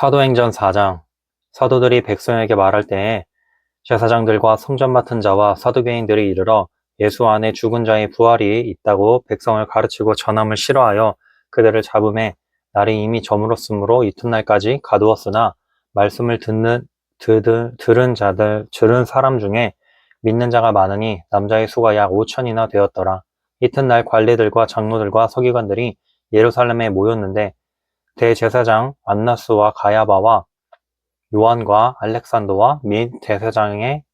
사도행전 4장. 사도들이 백성에게 말할 때에 제사장들과 성전 맡은 자와 사두개인들이 이르러 예수 안에 죽은 자의 부활이 있다고 백성을 가르치고 전함을 싫어하여 그들을 잡음에 날이 이미 저물었으므로 이튿날까지 가두었으나 말씀을 들은 사람 중에 믿는 자가 많으니 남자의 수가 약 5천이나 되었더라. 이튿날 관리들과 장로들과 서기관들이 예루살렘에 모였는데 대제사장 안나스와 가야바와 요한과 알렉산더와 및 대제사장의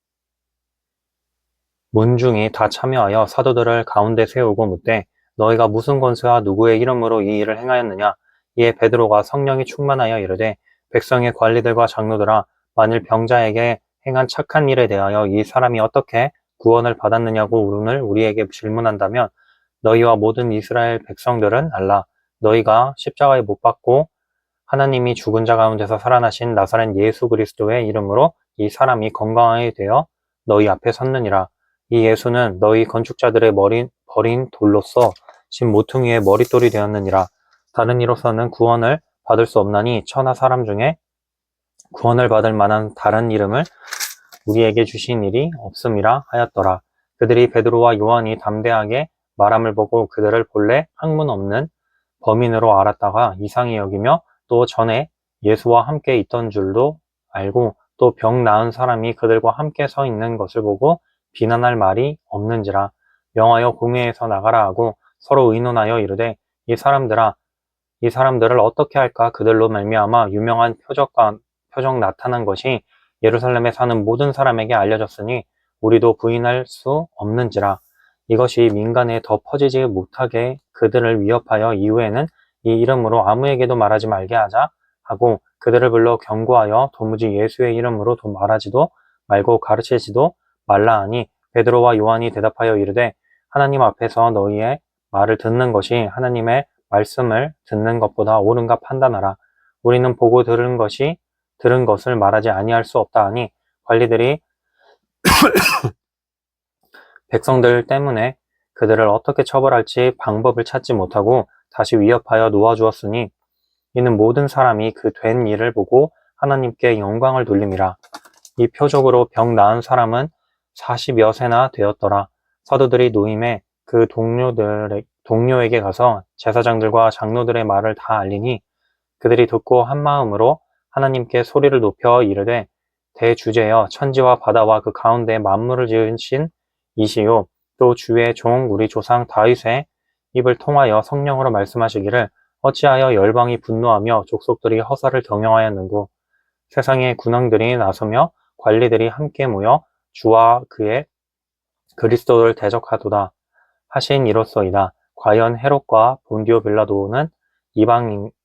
문중이 다 참여하여 사도들을 가운데 세우고 묻되 너희가 무슨 권세와 누구의 이름으로 이 일을 행하였느냐? 이에 베드로가 성령이 충만하여 이르되 백성의 관리들과 장로들아 만일 병자에게 행한 착한 일에 대하여 이 사람이 어떻게 구원을 받았느냐고 오늘 우리에게 질문한다면 너희와 모든 이스라엘 백성들은 알라. 너희가 십자가에 못 박고 하나님이 죽은 자 가운데서 살아나신 나사렛 예수 그리스도의 이름으로 이 사람이 건강하게 되어 너희 앞에 섰느니라. 이 예수는 너희 건축자들의 버린 돌로서 진 모퉁이의 머릿돌이 되었느니라. 다른 이로서는 구원을 받을 수 없나니 천하 사람 중에 구원을 받을 만한 다른 이름을 우리에게 주신 일이 없음이라 하였더라. 그들이 베드로와 요한이 담대하게 말함을 보고 그들을 본래 학문 없는 범인으로 알았다가 이상히 여기며 또 전에 예수와 함께 있던 줄도 알고 또 병 나은 사람이 그들과 함께 서 있는 것을 보고 비난할 말이 없는지라. 명하여 공회에서 나가라 하고 서로 의논하여 이르되 이 사람들을 어떻게 할까? 그들로 말미암아 유명한 표적 나타난 것이 예루살렘에 사는 모든 사람에게 알려졌으니 우리도 부인할 수 없는지라. 이것이 민간에 더 퍼지지 못하게 그들을 위협하여 이후에는 이 이름으로 아무에게도 말하지 말게 하자 하고 그들을 불러 경고하여 도무지 예수의 이름으로 말하지도 말고 가르치지도 말라 하니 베드로와 요한이 대답하여 이르되 하나님 앞에서 너희의 말을 듣는 것이 하나님의 말씀을 듣는 것보다 옳은가 판단하라. 우리는 보고 들은 것을 말하지 아니할 수 없다 하니 관리들이 백성들 때문에 그들을 어떻게 처벌할지 방법을 찾지 못하고 다시 위협하여 놓아주었으니 이는 모든 사람이 그 된 일을 보고 하나님께 영광을 돌림이라. 이 표적으로 병 나은 사람은 40여 세나 되었더라. 사도들이 노임에 그 동료에게 가서 제사장들과 장로들의 말을 다 알리니 그들이 듣고 한 마음으로 하나님께 소리를 높여 이르되 대주제여 천지와 바다와 그 가운데 만물을 지으신 이시요 또 주의 종 우리 조상 다윗의 입을 통하여 성령으로 말씀하시기를 어찌하여 열방이 분노하며 족속들이 허사를 경영하였는고 세상의 군왕들이 나서며 관리들이 함께 모여 주와 그의 그리스도를 대적하도다 하신 이로써이다. 과연 헤롯과 본디오 빌라도는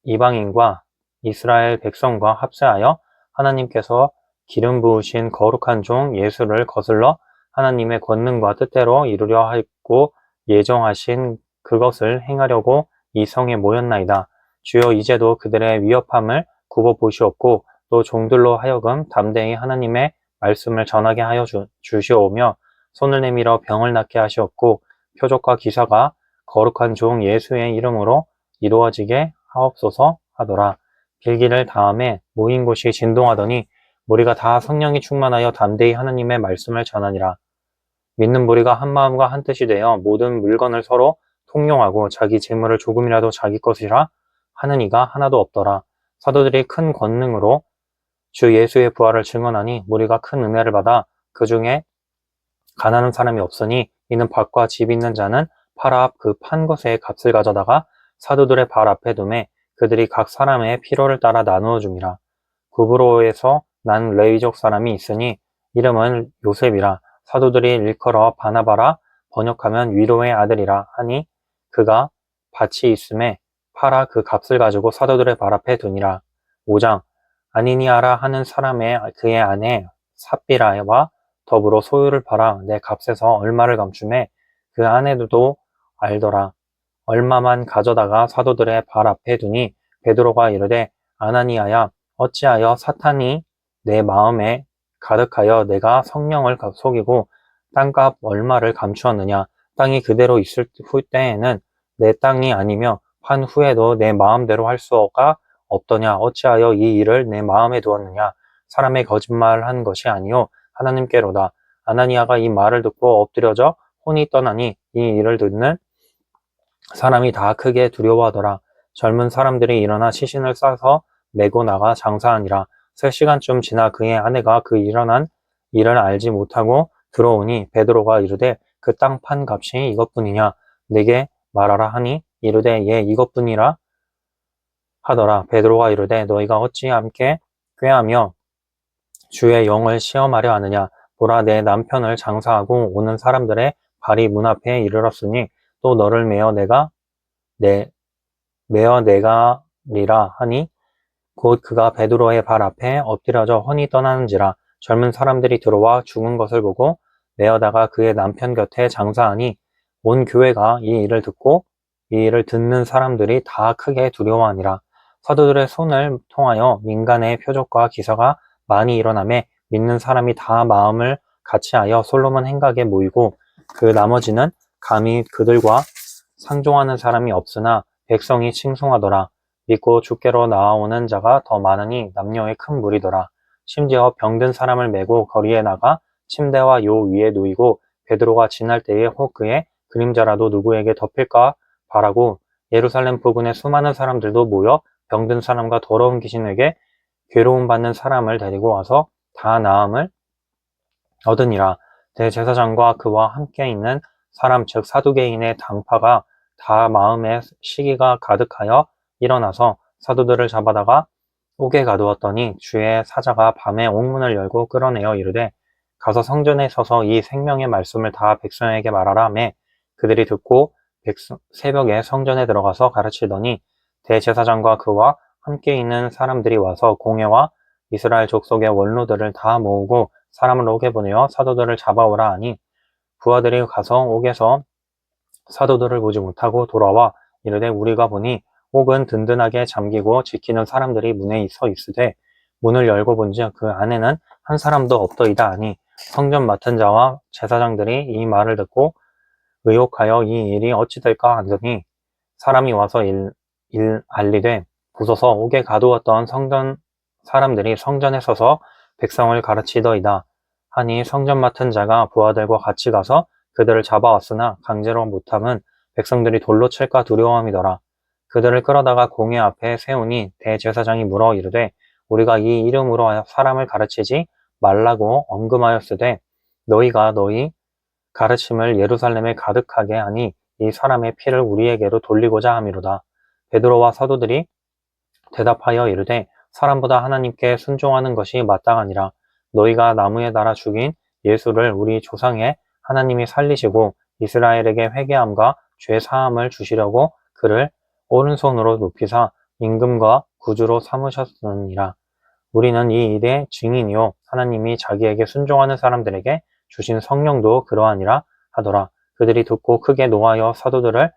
이방인과 이스라엘 백성과 합세하여 하나님께서 기름 부으신 거룩한 종 예수를 거슬러 하나님의 권능과 뜻대로 이루려 하고 예정하신 그것을 행하려고 이 성에 모였나이다. 주여 이제도 그들의 위협함을 굽어 보시옵고 또 종들로 하여금 담대히 하나님의 말씀을 전하게 하여 주시오며 손을 내밀어 병을 낫게 하시옵고 표적과 기사가 거룩한 종 예수의 이름으로 이루어지게 하옵소서 하더라. 빌기를 다음에 모인 곳이 진동하더니 무리가 다 성령이 충만하여 담대히 하나님의 말씀을 전하니라. 믿는 무리가 한 마음과 한 뜻이 되어 모든 물건을 서로 통용하고 자기 재물을 조금이라도 자기 것이라 하는 이가 하나도 없더라. 사도들이 큰 권능으로 주 예수의 부활을 증언하니 무리가 큰 은혜를 받아 그 중에 가난한 사람이 없으니 이는 밭과 집 있는 자는 팔아 그 판 것의 값을 가져다가 사도들의 발 앞에 두매 그들이 각 사람의 필요를 따라 나누어 줌이라. 구브로에서 난 레위족 사람이 있으니 이름은 요셉이라. 사도들이 일컬어 바나바라 번역하면 위로의 아들이라 하니 그가 밭이 있음에 팔아 그 값을 가지고 사도들의 발 앞에 두니라. 5장. 아니니아라 하는 사람의 그의 아내 삽비라와 더불어 소유를 팔아 내 값에서 얼마를 감춤해 그 아내도 알더라. 얼마만 가져다가 사도들의 발 앞에 두니 베드로가 이르되 아나니아야 어찌하여 사탄이 내 마음에 가득하여 내가 성령을 속이고 땅값 얼마를 감추었느냐. 땅이 그대로 있을 때에는 내 땅이 아니며 판 후에도 내 마음대로 할 수가 없더냐? 어찌하여 이 일을 내 마음에 두었느냐? 사람의 거짓말한 것이 아니요 하나님께로다. 아나니아가 이 말을 듣고 엎드려져 혼이 떠나니 이 일을 듣는 사람이 다 크게 두려워하더라. 젊은 사람들이 일어나 시신을 싸서 메고 나가 장사하니라. 3시간쯤 지나 그의 아내가 그 일어난 일을 알지 못하고 들어오니 베드로가 이르되 그 땅 판 값이 이것뿐이냐? 내게 말하라 하니 이르되 예 이것뿐이라 하더라. 베드로가 이르되 너희가 어찌 함께 꾀하며 주의 영을 시험하려 하느냐? 보라 내 남편을 장사하고 오는 사람들의 발이 문 앞에 이르렀으니 또 너를 메어 내가리라 하니 곧 그가 베드로의 발 앞에 엎드려져 혼이 떠나는지라. 젊은 사람들이 들어와 죽은 것을 보고 메어다가 그의 남편 곁에 장사하니 온 교회가 이 일을 듣고 이 일을 듣는 사람들이 다 크게 두려워하니라. 사도들의 손을 통하여 민간의 표적과 기사가 많이 일어나매 믿는 사람이 다 마음을 같이하여 솔로몬 행각에 모이고 그 나머지는 감히 그들과 상종하는 사람이 없으나 백성이 칭송하더라. 믿고 주께로 나아오는 자가 더 많으니 남녀의 큰 무리더라. 심지어 병든 사람을 메고 거리에 나가 침대와 요 위에 누이고 베드로가 지날 때에 혹 그의 그림자라도 누구에게 덮일까 바라고 예루살렘 부근의 수많은 사람들도 모여 병든 사람과 더러운 귀신에게 괴로움 받는 사람을 데리고 와서 다 나음을 얻으니라. 대제사장과 그와 함께 있는 사람 즉 사두개인의 당파가 다 마음에 시기가 가득하여 일어나서 사도들을 잡아다가 옥에 가두었더니 주의 사자가 밤에 옥문을 열고 끌어내어 이르되 가서 성전에 서서 이 생명의 말씀을 다 백성에게 말하라 하매 그들이 듣고 새벽에 성전에 들어가서 가르치더니 대제사장과 그와 함께 있는 사람들이 와서 공회와 이스라엘 족속의 원로들을 다 모으고 사람을 옥에 보내어 사도들을 잡아오라 하니 부하들이 가서 옥에서 사도들을 보지 못하고 돌아와 이르되 우리가 보니 옥은 든든하게 잠기고 지키는 사람들이 문에 서 있으되 문을 열고 본즉 그 안에는 한 사람도 없더이다 하니 성전 맡은 자와 제사장들이 이 말을 듣고 의혹하여 이 일이 어찌 될까 하더니 사람이 와서 알리되 부서서 옥에 가두었던 성전 사람들이 성전에 서서 백성을 가르치더이다 하니 성전 맡은 자가 부하들과 같이 가서 그들을 잡아왔으나 강제로 못함은 백성들이 돌로 칠까 두려움이더라. 그들을 끌어다가 공회 앞에 세우니 대제사장이 물어 이르되 우리가 이 이름으로 사람을 가르치지 말라고 언금하였으되 너희가 너희 가르침을 예루살렘에 가득하게 하니 이 사람의 피를 우리에게로 돌리고자 함이로다. 베드로와 사도들이 대답하여 이르되 사람보다 하나님께 순종하는 것이 마땅하니라. 너희가 나무에 달아 죽인 예수를 우리 조상의 하나님이 살리시고 이스라엘에게 회개함과 죄 사함을 주시려고 그를 오른손으로 높이사 임금과 구주로 삼으셨느니라. 우리는 이 일의 증인이요 하나님이 자기에게 순종하는 사람들에게 주신 성령도 그러하니라 하더라. 그들이 듣고 크게 노하여 사도들을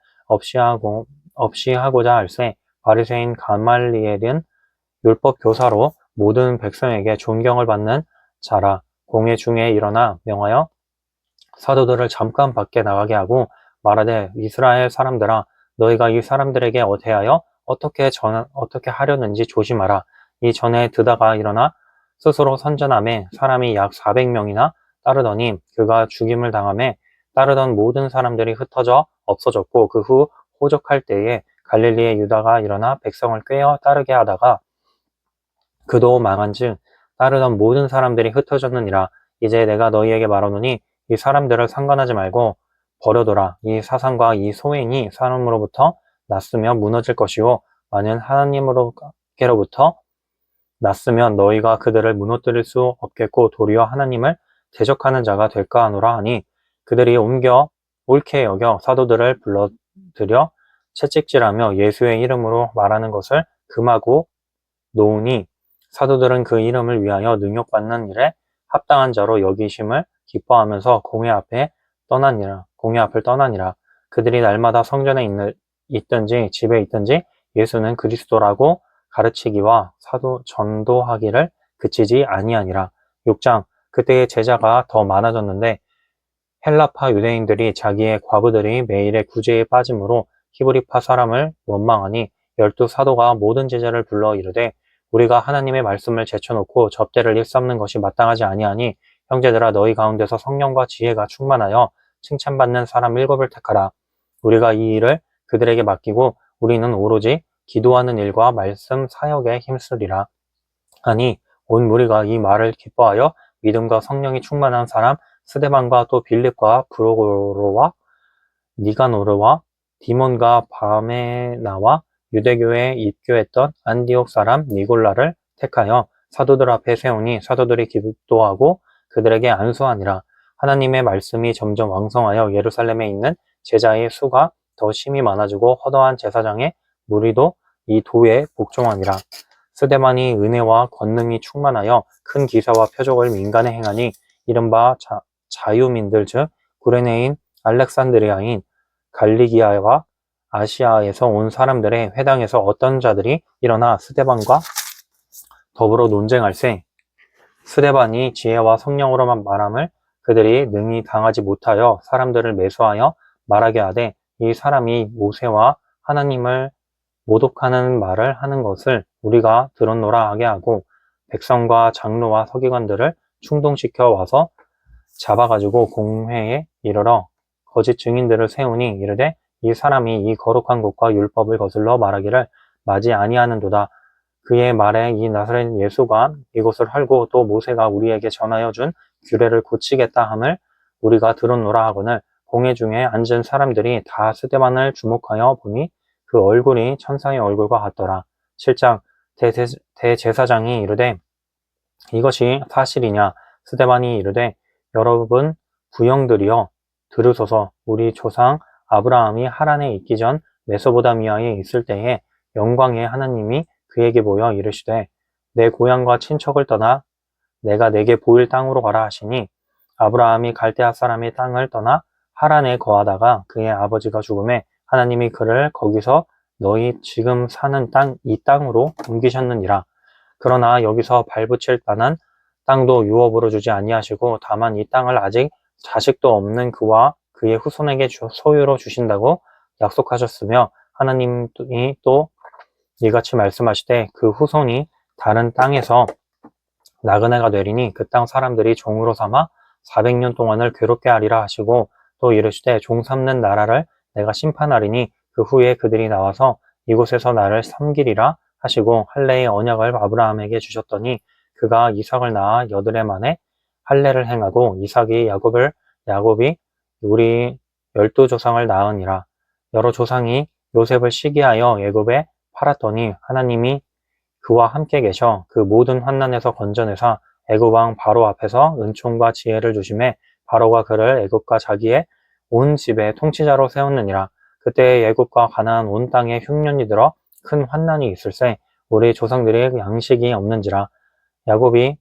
없이하고자 할세 바리새인 가말리엘은 율법 교사로 모든 백성에게 존경을 받는 자라. 공회 중에 일어나 명하여 사도들을 잠깐 밖에 나가게 하고 말하되 이스라엘 사람들아 너희가 이 사람들에게 대하여 어떻게 하려는지 조심하라. 이 전에 드다가 일어나 스스로 선전함에 사람이 약 400명이나 따르더니 그가 죽임을 당함에 따르던 모든 사람들이 흩어져 없어졌고 그 후 호적할 때에 갈릴리의 유다가 일어나 백성을 꿰어 따르게 하다가 그도 망한즉 따르던 모든 사람들이 흩어졌느니라. 이제 내가 너희에게 말하노니 이 사람들을 상관하지 말고 버려둬라. 이 사상과 이 소행이 사람으로부터 났으면 무너질 것이요 만일 하나님으로부터 났으면 너희가 그들을 무너뜨릴 수 없겠고 도리어 하나님을 대적하는 자가 될까 하노라 하니 그들이 옳게 여겨 사도들을 불러들여 채찍질하며 예수의 이름으로 말하는 것을 금하고 놓으니 사도들은 그 이름을 위하여 능욕받는 일에 합당한 자로 여기심을 기뻐하면서 공회 앞을 떠나니라. 그들이 날마다 성전에 있든지 집에 있든지 예수는 그리스도라고 가르치기와 전도하기를 그치지 아니하니라. 6장 그때의 제자가 더 많아졌는데 헬라파 유대인들이 자기의 과부들이 매일의 구제에 빠짐으로 히브리파 사람을 원망하니 열두 사도가 모든 제자를 불러 이르되 우리가 하나님의 말씀을 제쳐놓고 접대를 일삼는 것이 마땅하지 아니하니 형제들아 너희 가운데서 성령과 지혜가 충만하여 칭찬받는 사람 7을 택하라. 우리가 이 일을 그들에게 맡기고 우리는 오로지 기도하는 일과 말씀 사역에 힘쓰리라. 하니 온 무리가 이 말을 기뻐하여 믿음과 성령이 충만한 사람 스데반과 또 빌립과 브로고로와 니가노르와 디몬과 바메나와 유대교에 입교했던 안디옥 사람 니골라를 택하여 사도들 앞에 세우니 사도들이 기도하고 그들에게 안수하니라. 하나님의 말씀이 점점 왕성하여 예루살렘에 있는 제자의 수가 더 심히 많아지고 허다한 제사장의 무리도 이 도에 복종하니라. 스데반이 은혜와 권능이 충만하여 큰 기사와 표적을 민간에 행하니 이른바 자유민들 즉 구레네인 알렉산드리아인 갈리기아와 아시아에서 온 사람들의 회당에서 어떤 자들이 일어나 스데반과 더불어 논쟁할세. 스데반이 지혜와 성령으로만 말함을 그들이 능히 당하지 못하여 사람들을 매수하여 말하게 하되 이 사람이 모세와 하나님을 모독하는 말을 하는 것을 우리가 들었노라 하게 하고 백성과 장로와 서기관들을 충동시켜 와서 잡아가지고 공회에 이르러 거짓 증인들을 세우니 이르되 이 사람이 이 거룩한 곳과 율법을 거슬러 말하기를 마지 아니하는도다. 그의 말에 이 나사렛 예수가 이곳을 헐고 또 모세가 우리에게 전하여 준 규례를 고치겠다 함을 우리가 들었노라 하거늘 공회 중에 앉은 사람들이 다 스데반을 주목하여 보니 그 얼굴이 천사의 얼굴과 같더라. 7장 대제사장이 이르되 이것이 사실이냐? 스데반이 이르되 여러분 부형들이여 들으소서. 우리 조상 아브라함이 하란에 있기 전 메소보다미아에 있을 때에 영광의 하나님이 그에게 보여 이르시되 내 고향과 친척을 떠나 내가 내게 보일 땅으로 가라 하시니 아브라함이 갈대아 사람의 땅을 떠나 하란에 거하다가 그의 아버지가 죽음에 하나님이 그를 거기서 너희 지금 사는 이 땅으로 옮기셨느니라. 그러나 여기서 발붙일 만한 땅도 유업으로 주지 아니하시고 다만 이 땅을 아직 자식도 없는 그와 그의 후손에게 소유로 주신다고 약속하셨으며 하나님이 또 이같이 말씀하시되 그 후손이 다른 땅에서 나그네가 되리니 그 땅 사람들이 종으로 삼아 400년 동안을 괴롭게 하리라 하시고 또 이르시되 종 삼는 나라를 내가 심판하리니 그 후에 그들이 나와서 이곳에서 나를 섬기리라 하시고 할례의 언약을 아브라함에게 주셨더니 그가 이삭을 낳아 8해 만에 할례를 행하고 이삭이 야곱이 우리 12조상을 낳으니라. 여러 조상이 요셉을 시기하여 애굽에 팔았더니 하나님이 그와 함께 계셔 그 모든 환난에서 건져내사 애굽 왕 바로 앞에서 은총과 지혜를 주심에 바로가 그를 애굽과 자기의 온 집의 통치자로 세웠느니라. 그때 애굽과 가나안 온 땅에 흉년이 들어 큰 환난이 있을세 우리 조상들이 양식이 없는지라. 야곱이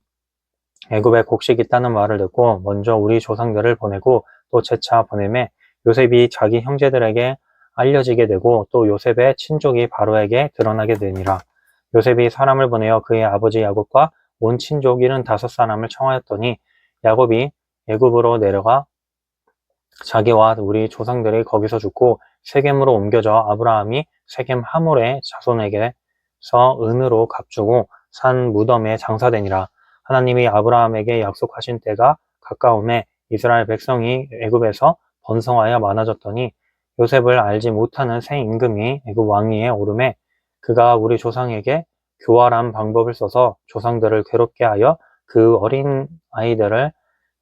애굽에 곡식이 있다는 말을 듣고 먼저 우리 조상들을 보내고 또 재차 보내매 요셉이 자기 형제들에게 알려지게 되고 또 요셉의 친족이 바로에게 드러나게 되니라. 요셉이 사람을 보내어 그의 아버지 야곱과 온 친족 75사람을 청하였더니 야곱이 애굽으로 내려가 자기와 우리 조상들이 거기서 죽고 세겜으로 옮겨져 아브라함이 세겜 하몰의 자손에게서 은으로 값주고 산 무덤에 장사되니라. 하나님이 아브라함에게 약속하신 때가 가까움에 이스라엘 백성이 애굽에서 번성하여 많아졌더니 요셉을 알지 못하는 새 임금이 애굽 왕위에 오르매 그가 우리 조상에게 교활한 방법을 써서 조상들을 괴롭게 하여 그 어린 아이들을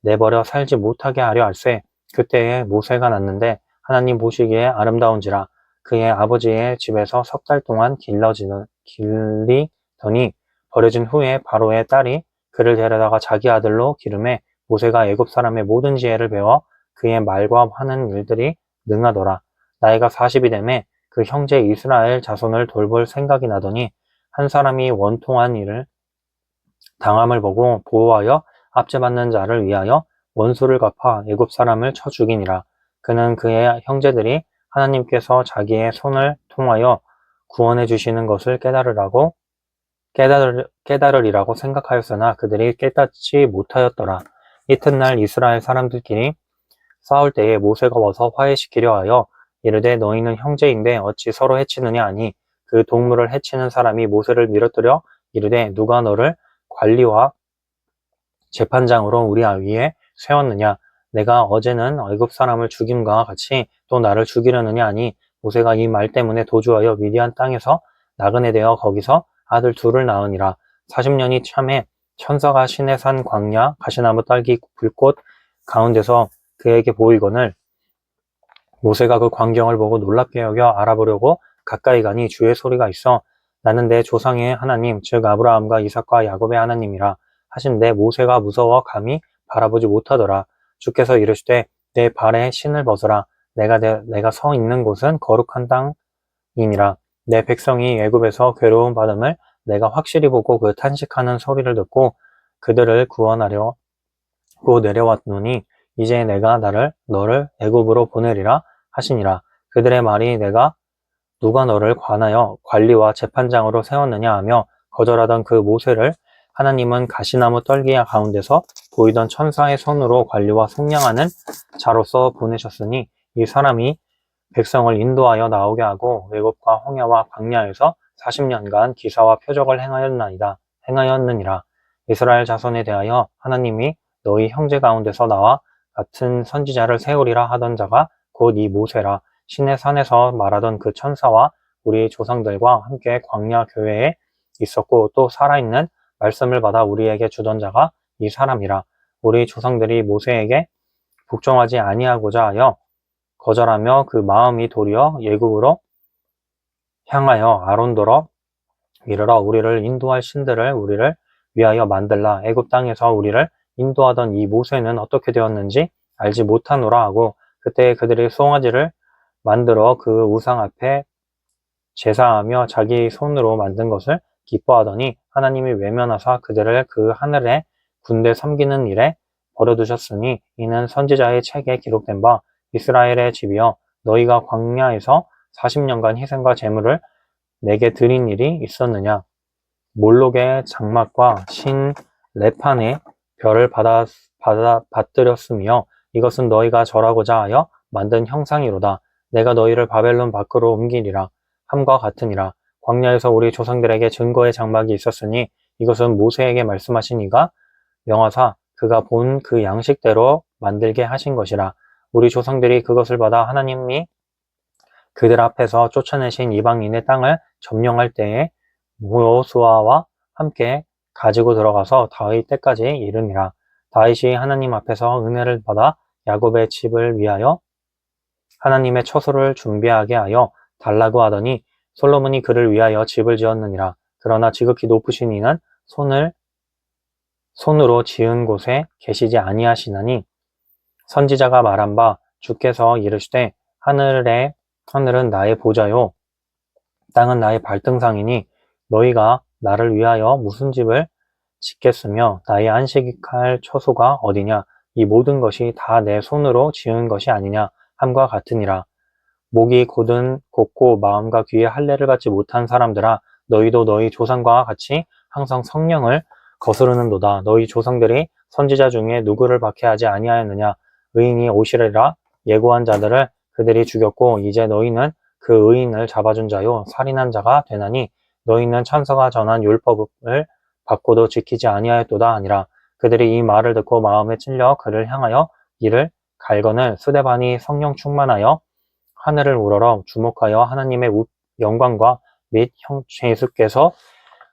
내버려 살지 못하게 하려 할세. 그때에 모세가 났는데 하나님 보시기에 아름다운지라. 그의 아버지의 집에서 3달 동안 길리더니 버려진 후에 바로의 딸이 그를 데려다가 자기 아들로 기름해 모세가 애굽 사람의 모든 지혜를 배워 그의 말과 하는 일들이 능하더라. 나이가 40이 되매 그 형제 이스라엘 자손을 돌볼 생각이 나더니 한 사람이 원통한 일을 당함을 보고 보호하여 압제받는 자를 위하여 원수를 갚아 애굽 사람을 쳐 죽이니라. 그는 그의 형제들이 하나님께서 자기의 손을 통하여 구원해 주시는 것을 깨달으리라고 생각하였으나 그들이 깨닫지 못하였더라. 이튿날 이스라엘 사람들끼리 싸울 때에 모세가 와서 화해시키려 하여 이르되 너희는 형제인데 어찌 서로 해치느냐 하니 그 동물을 해치는 사람이 모세를 밀어뜨려 이르되 누가 너를 관리와 재판장으로 우리 위에 세웠느냐? 내가 어제는 애굽 사람을 죽임과 같이 또 나를 죽이려느냐 하니 모세가 이 말 때문에 도주하여 미디안 땅에서 나그네 되어 거기서 아들 둘을 낳으니라. 40년이 참에 천사가 시내산 광야 가시나무 딸기 불꽃 가운데서 그에게 보이거늘 모세가 그 광경을 보고 놀랍게 여겨 알아보려고 가까이 가니 주의 소리가 있어 나는 내 조상의 하나님 즉 아브라함과 이삭과 야곱의 하나님이라 하신데 모세가 무서워 감히 바라보지 못하더라. 주께서 이르시되 내 발에 신을 벗으라. 내가 서 있는 곳은 거룩한 땅이니라. 내 백성이 애굽에서 괴로움 받음을 내가 확실히 보고 그 탄식하는 소리를 듣고 그들을 구원하려고 내려왔노니 이제 내가 너를 애굽으로 보내리라 하시니라. 그들의 말이 누가 너를 관하여 관리와 재판장으로 세웠느냐 하며 거절하던 그 모세를 하나님은 가시나무 떨기 가운데서 보이던 천사의 손으로 관리와 속량하는 자로서 보내셨으니 이 사람이 백성을 인도하여 나오게 하고 외국과 홍해와 광야에서 40년간 기사와 표적을 행하였느니라. 이스라엘 자손에 대하여 하나님이 너희 형제 가운데서 나와 같은 선지자를 세우리라 하던 자가 곧 이 모세라. 신의 산에서 말하던 그 천사와 우리 조상들과 함께 광야 교회에 있었고 또 살아있는 말씀을 받아 우리에게 주던 자가 이 사람이라. 우리 조상들이 모세에게 복종하지 아니하고자 하여 거절하며 그 마음이 도리어 예굽으로 향하여 아론더러 이르러 우리를 인도할 신들을 우리를 위하여 만들라. 애굽 땅에서 우리를 인도하던 이 모세는 어떻게 되었는지 알지 못하노라 하고 그때 그들이 송아지를 만들어 그 우상 앞에 제사하며 자기 손으로 만든 것을 기뻐하더니 하나님이 외면하사 그들을 그 하늘의 군대 섬기는 일에 버려두셨으니 이는 선지자의 책에 기록된 바 이스라엘의 집이여 너희가 광야에서 40년간 희생과 제물을 내게 드린 일이 있었느냐. 몰록의 장막과 신 레판의 별을 받들였으며 이것은 너희가 절하고자 하여 만든 형상이로다. 내가 너희를 바벨론 밖으로 옮기리라 함과 같으니라. 광야에서 우리 조상들에게 증거의 장막이 있었으니 이것은 모세에게 말씀하신 이가 명하사 그가 본 그 양식대로 만들게 하신 것이라. 우리 조상들이 그것을 받아 하나님이 그들 앞에서 쫓아내신 이방인의 땅을 점령할 때에 여호수아와 함께 가지고 들어가서 다윗 때까지 이르니라. 다윗이 하나님 앞에서 은혜를 받아 야곱의 집을 위하여 하나님의 처소를 준비하게 하여 달라고 하더니 솔로몬이 그를 위하여 집을 지었느니라. 그러나 지극히 높으신 이는 손으로 지은 곳에 계시지 아니하시나니 선지자가 말한 바 주께서 이르시되 하늘은 나의 보좌요 땅은 나의 발등상이니 너희가 나를 위하여 무슨 집을 짓겠으며 나의 안식할 처소가 어디냐. 이 모든 것이 다 내 손으로 지은 것이 아니냐 함과 같으니라. 목이 곧고 마음과 귀에 할례를 받지 못한 사람들아 너희도 너희 조상과 같이 항상 성령을 거스르는도다. 너희 조상들이 선지자 중에 누구를 박해하지 아니하였느냐. 의인이 오시리라 예고한 자들을 그들이 죽였고 이제 너희는 그 의인을 잡아준 자요 살인한 자가 되나니 너희는 천사가 전한 율법을 받고도 지키지 아니하였도다 하니라. 그들이 이 말을 듣고 마음에 찔려 그를 향하여 이를 갈거늘 스데반이 성령 충만하여 하늘을 우러러 주목하여 하나님의 영광과 및 예수께서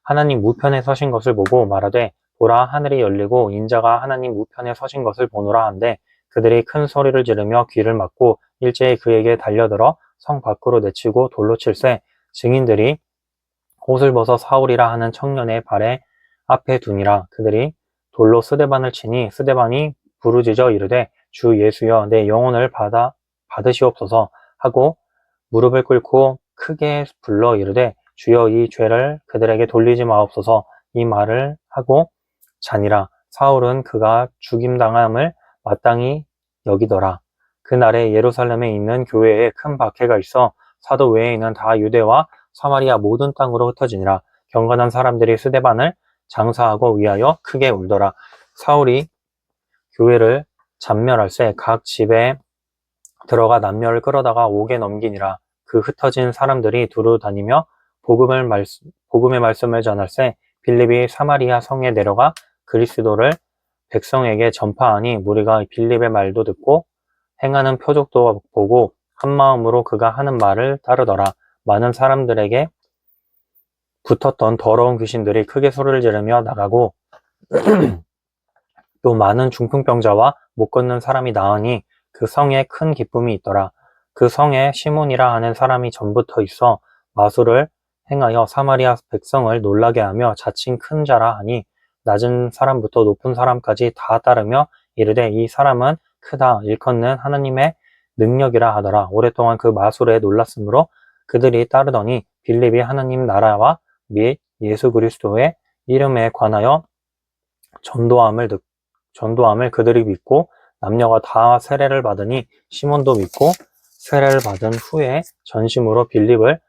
하나님 우편에 서신 것을 보고 말하되 보라 하늘이 열리고 인자가 하나님 우편에 서신 것을 보노라 한데 그들이 큰 소리를 지르며 귀를 막고 일제히 그에게 달려들어 성 밖으로 내치고 돌로 칠세 증인들이 옷을 벗어 사울이라 하는 청년의 발에 앞에 두니라. 그들이 돌로 스데반을 치니 스데반이 부르짖어 이르되 주 예수여 내 영혼을 받으시옵소서 하고 무릎을 꿇고 크게 불러 이르되 주여 이 죄를 그들에게 돌리지 마옵소서. 이 말을 하고 자니라. 사울은 그가 죽임당함을 마땅히 여기더라. 그날에 예루살렘에 있는 교회에 큰 박해가 있어 사도 외에는 다 유대와 사마리아 모든 땅으로 흩어지니라. 경건한 사람들이 스데반을 장사하고 위하여 크게 울더라. 사울이 교회를 잔멸할새 각 집에 들어가 남녀를 끌어다가 옥에 넘기니라. 그 흩어진 사람들이 두루 다니며 복음의 말씀을 전할세 빌립이 사마리아 성에 내려가 그리스도를 백성에게 전파하니 무리가 빌립의 말도 듣고 행하는 표적도 보고 한마음으로 그가 하는 말을 따르더라. 많은 사람들에게 붙었던 더러운 귀신들이 크게 소리를 지르며 나가고 또 많은 중풍병자와 못 걷는 사람이 나으니 그 성에 큰 기쁨이 있더라. 그 성에 시몬이라 하는 사람이 전부터 있어 마술을 행하여 사마리아 백성을 놀라게 하며 자칭 큰 자라 하니 낮은 사람부터 높은 사람까지 다 따르며 이르되 이 사람은 크다 일컫는 하나님의 능력이라 하더라. 오랫동안 그 마술에 놀랐으므로 그들이 따르더니 빌립이 하나님 나라와 및 예수 그리스도의 이름에 관하여 전도함을 그들이 믿고 남녀가 다 세례를 받으니 시몬도 믿고 세례를 받은 후에 전심으로 빌립을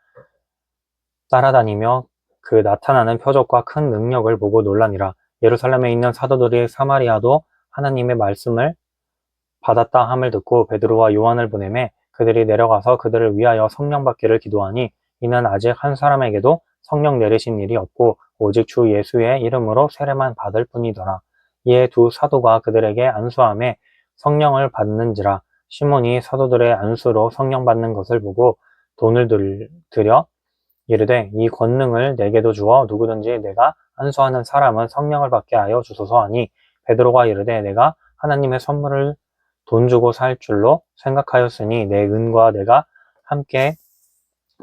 따라다니며 그 나타나는 표적과 큰 능력을 보고 놀라니라. 예루살렘에 있는 사도들이 사마리아도 하나님의 말씀을 받았다 함을 듣고 베드로와 요한을 보내매 그들이 내려가서 그들을 위하여 성령 받기를 기도하니 이는 아직 한 사람에게도 성령 내리신 일이 없고 오직 주 예수의 이름으로 세례만 받을 뿐이더라. 이에 두 사도가 그들에게 안수하며 성령을 받는지라. 시몬이 사도들의 안수로 성령 받는 것을 보고 돈을 들여 이르되 이 권능을 내게도 주어 누구든지 내가 안수하는 사람은 성령을 받게 하여 주소서 하니 베드로가 이르되 내가 하나님의 선물을 돈 주고 살 줄로 생각하였으니 내 은과 내가 함께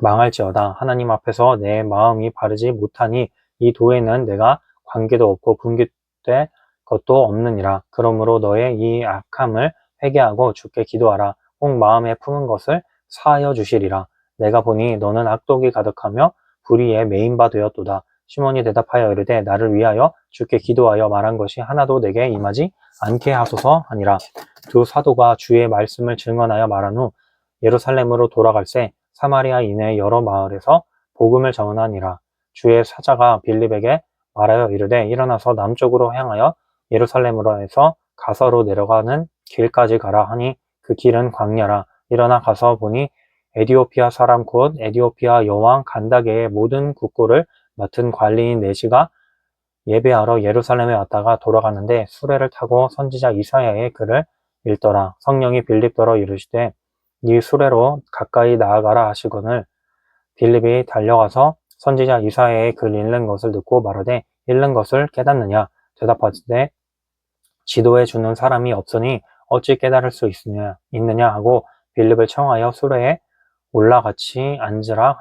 망할지어다. 하나님 앞에서 내 마음이 바르지 못하니 이 도에는 내가 관계도 없고 분깃될 것도 없느니라. 그러므로 너의 이 악함을 회개하고 주께 기도하라. 혹 마음에 품은 것을 사하여 주시리라. 내가 보니 너는 악독이 가득하며 불의에 매인 바 되었도다. 시몬이 대답하여 이르되 나를 위하여 주께 기도하여 말한 것이 하나도 내게 임하지 않게 하소서 하니라. 두 사도가 주의 말씀을 증언하여 말한 후 예루살렘으로 돌아갈새 사마리아 이내 여러 마을에서 복음을 전하니라. 주의 사자가 빌립에게 말하여 이르되 일어나서 남쪽으로 향하여 예루살렘으로 해서 가서로 내려가는 길까지 가라 하니 그 길은 광야라. 일어나 가서 보니 에디오피아 사람 곧 에디오피아 여왕 간다게의 모든 국고를 맡은 관리인 네시가 예배하러 예루살렘에 왔다가 돌아가는데 수레를 타고 선지자 이사야의 글을 읽더라. 성령이 빌립더러 이르시되 네 수레로 가까이 나아가라 하시거늘 빌립이 달려가서 선지자 이사야의 글 읽는 것을 듣고 말하되 읽는 것을 깨닫느냐 대답하되 지도해 주는 사람이 없으니 어찌 깨달을 수 있느냐 하고 빌립을 청하여 수레에 올라같이 앉으라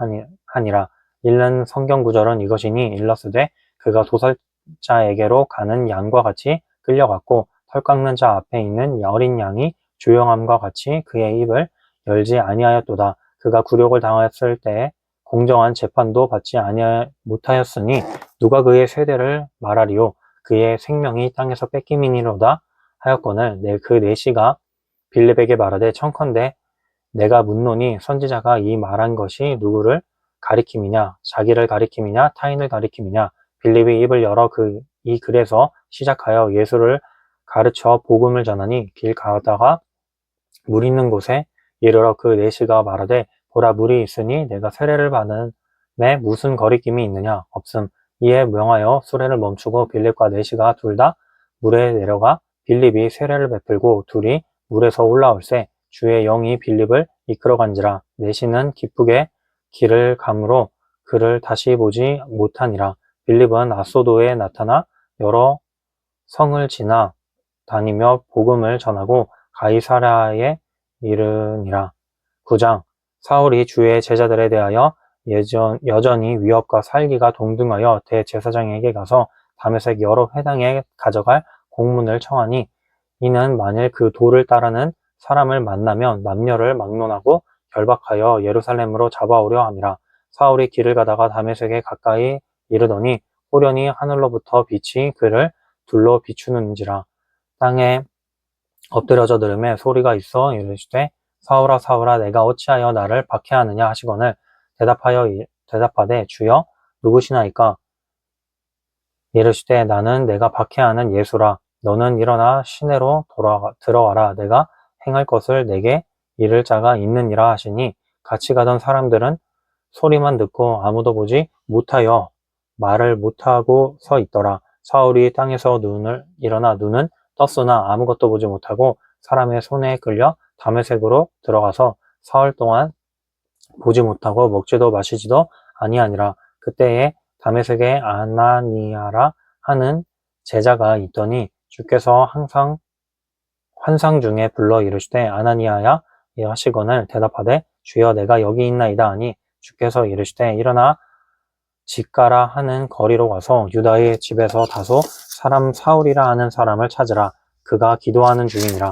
하니라. 읽는 성경 구절은 이것이니 일렀으되 그가 도살자에게로 가는 양과 같이 끌려갔고 털 깎는 자 앞에 있는 어린 양이 조용함과 같이 그의 입을 열지 아니하였도다. 그가 굴욕을 당하였을 때에 공정한 재판도 받지 못하였으니 누가 그의 세대를 말하리요. 그의 생명이 땅에서 뺏김이니로다 하였거늘 그 내시가 빌립에게 말하되 청컨대 내가 묻노니 선지자가 이 말한 것이 누구를 가리킴이냐 자기를 가리킴이냐 타인을 가리킴이냐 빌립이 입을 열어 이 글에서 시작하여 예수를 가르쳐 복음을 전하니 길 가다가 물 있는 곳에 이르러 그 내시가 말하되 보라 물이 있으니 내가 세례를 받음에 무슨 거리낌이 있느냐 없음. 이에 명하여 수레를 멈추고 빌립과 내시가 둘 다 물에 내려가 빌립이 세례를 베풀고 둘이 물에서 올라올새 주의 영이 빌립을 이끌어간지라. 내시는 기쁘게 길을 가므로 그를 다시 보지 못하니라. 빌립은 아소도에 나타나 여러 성을 지나 다니며 복음을 전하고 가이사랴에 이르니라. 9장 사울이 주의 제자들에 대하여 여전히 위협과 살기가 동등하여 대제사장에게 가서 다메섹 여러 회당에 가져갈 공문을 청하니 이는 만일 그 도를 따르는 사람을 만나면 남녀를 막론하고 결박하여 예루살렘으로 잡아오려 함이라. 사울이 길을 가다가 다메섹에 가까이 이르더니 호련히 하늘로부터 빛이 그를 둘러 비추는지라. 땅에 엎드려져 들음에 소리가 있어 이르시되 사울아 사울아 내가 어찌하여 나를 박해하느냐 하시거늘 대답하되 주여 누구시나이까 이르시되 나는 내가 박해하는 예수라. 너는 일어나 시내로 들어가라. 내가 행할 것을 내게 이를 자가 있느니라 하시니 같이 가던 사람들은 소리만 듣고 아무도 보지 못하여 말을 못하고 서 있더라. 사울이 땅에서 일어나 눈은 떴으나 아무것도 보지 못하고 사람의 손에 끌려 다메섹으로 들어가서 사흘 동안 보지 못하고 먹지도 마시지도 아니하니라. 그때에 다메섹에 아나니아라 하는 제자가 있더니 주께서 항상 환상 중에 불러 이르시되 아나니아야 하시거늘 대답하되 주여 내가 여기 있나이다 하니 주께서 이르시되 일어나 직가라 하는 거리로 가서 유다의 집에서 다소 사람 사울이라 하는 사람을 찾으라. 그가 기도하는 중이니라.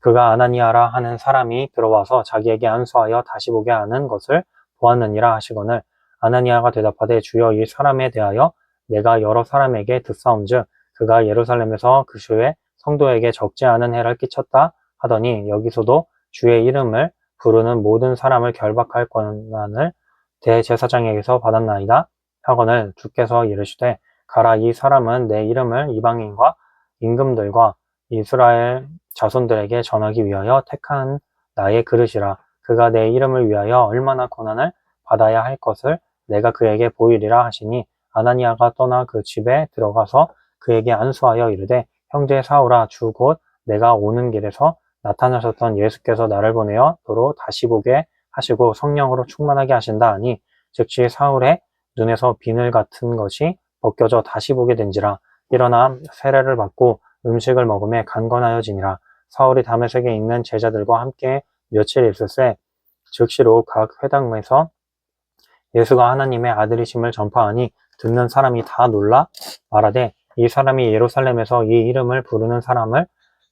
그가 아나니아라 하는 사람이 들어와서 자기에게 안수하여 다시 보게 하는 것을 보았느니라 하시거늘 아나니아가 대답하되 주여 이 사람에 대하여 내가 여러 사람에게 듣사온즉 그가 예루살렘에서 그 주의 성도에게 적지 않은 해를 끼쳤다 하더니 여기서도 주의 이름을 부르는 모든 사람을 결박할 권한을 대제사장에게서 받았나이다 하거늘 주께서 이르시되 가라 이 사람은 내 이름을 이방인과 임금들과 이스라엘 자손들에게 전하기 위하여 택한 나의 그릇이라. 그가 내 이름을 위하여 얼마나 고난을 받아야 할 것을 내가 그에게 보이리라 하시니 아나니아가 떠나 그 집에 들어가서 그에게 안수하여 이르되 형제 사울아 주 곧 내가 오는 길에서 나타나셨던 예수께서 나를 보내어 도로 다시 보게 하시고 성령으로 충만하게 하신다 하니 즉시 사울의 눈에서 비늘 같은 것이 벗겨져 다시 보게 된지라. 일어나 세례를 받고 음식을 먹음에 강건하여지니라. 사울이 다메섹에 있는 제자들과 함께 며칠 있을새 즉시로 각 회당에서 예수가 하나님의 아들이심을 전파하니 듣는 사람이 다 놀라 말하되 이 사람이 예루살렘에서 이 이름을 부르는 사람을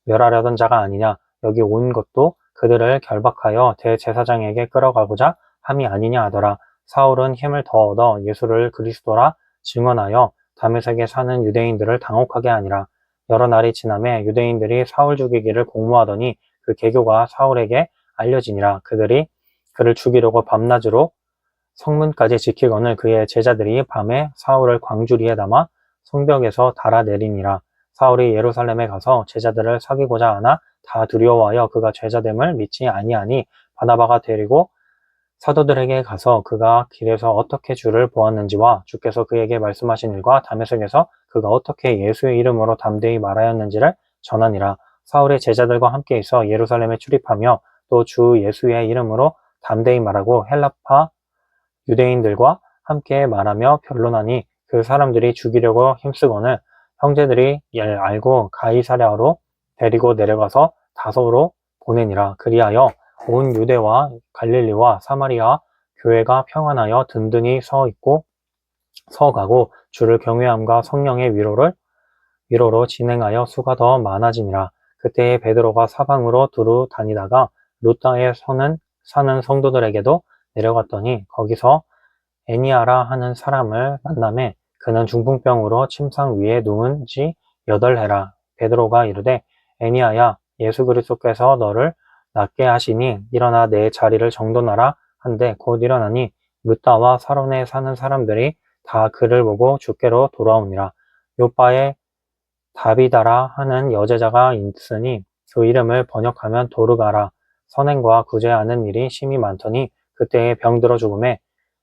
멸하려던 자가 아니냐. 여기 온 것도 그들을 결박하여 대제사장에게 끌어가고자 함이 아니냐 하더라. 사울은 힘을 더 얻어 예수를 그리스도라 증언하여 다메섹에 사는 유대인들을 당혹하게 하니라. 여러 날이 지나매 유대인들이 사울 죽이기를 공모하더니 그 계교가 사울에게 알려지니라. 그들이 그를 죽이려고 밤낮으로 성문까지 지키거늘 그의 제자들이 밤에 사울을 광주리에 담아 성벽에서 달아내리니라. 사울이 예루살렘에 가서 제자들을 사귀고자 하나 다 두려워하여 그가 제자됨을 믿지 아니하니 바나바가 데리고 사도들에게 가서 그가 길에서 어떻게 주를 보았는지와 주께서 그에게 말씀하신 일과 다메섹에서 그가 어떻게 예수의 이름으로 담대히 말하였는지를 전하니라. 사울의 제자들과 함께 있어 예루살렘에 출입하며 또 주 예수의 이름으로 담대히 말하고 헬라파 유대인들과 함께 말하며 변론하니 그 사람들이 죽이려고 힘쓰거늘 형제들이 알고 가이사랴로 데리고 내려가서 다소로 보내니라. 그리하여 온 유대와 갈릴리와 사마리아 교회가 평안하여 든든히 서가고 주를 경외함과 성령의 위로로 진행하여 수가 더 많아지니라. 그때에 베드로가 사방으로 두루 다니다가 루다에 사는 성도들에게도 내려갔더니 거기서 애니아라 하는 사람을 만나매 그는 중풍병으로 침상 위에 누운 지 8해라. 베드로가 이르되 애니아야 예수 그리스도께서 너를 낫게 하시니 일어나 내 자리를 정돈하라 한데 곧 일어나니 룻다와 사론에 사는 사람들이 다 그를 보고 주께로 돌아오니라. 요바에 다비다라 하는 여제자가 있으니 그 이름을 번역하면 도르가라. 선행과 구제하는 일이 심히 많더니 그때에 병들어 죽음에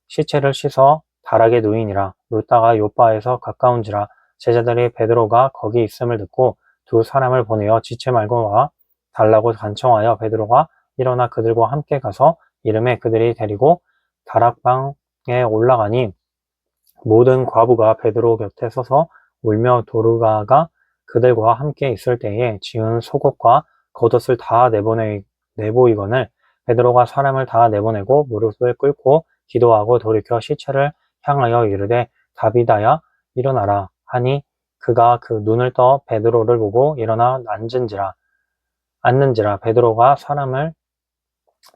시체를 씻어 다락에 누이니라. 룻다가 요바에서 가까운지라. 제자들이 베드로가 거기 있음을 듣고 두 사람을 보내어 지체 말고 와 달라고 간청하여 베드로가 일어나 그들과 함께 가서 이름에 그들이 데리고 다락방에 올라가니 모든 과부가 베드로 곁에 서서 울며 도르가가 그들과 함께 있을 때에 지은 속옷과 겉옷을 다 내보이거늘 베드로가 사람을 다 내보내고 무릎을 꿇고 기도하고 돌이켜 시체를 향하여 이르되 다비다야 일어나라 하니 그가 그 눈을 떠 베드로를 보고 일어나 앉는지라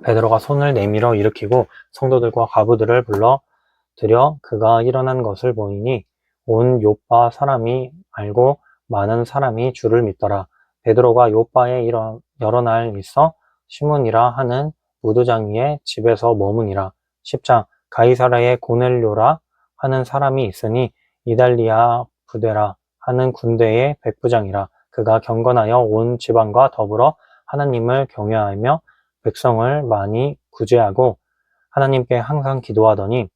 베드로가 손을 내밀어 일으키고 성도들과 과부들을 불러 들여 그가 일어난 것을 보이니 온 요빠 사람이 알고 많은 사람이 주를 믿더라. 베드로가 요빠에 여러 날 있어 시몬이라 하는 무두장이의 집에서 머무니라. 10장 가이사라에 고넬료라 하는 사람이 있으니 이달리아 부대라 하는 군대의 백부장이라. 그가 경건하여 온 지방과 더불어 하나님을 경외하며 백성을 많이 구제하고 하나님께 항상 기도하더니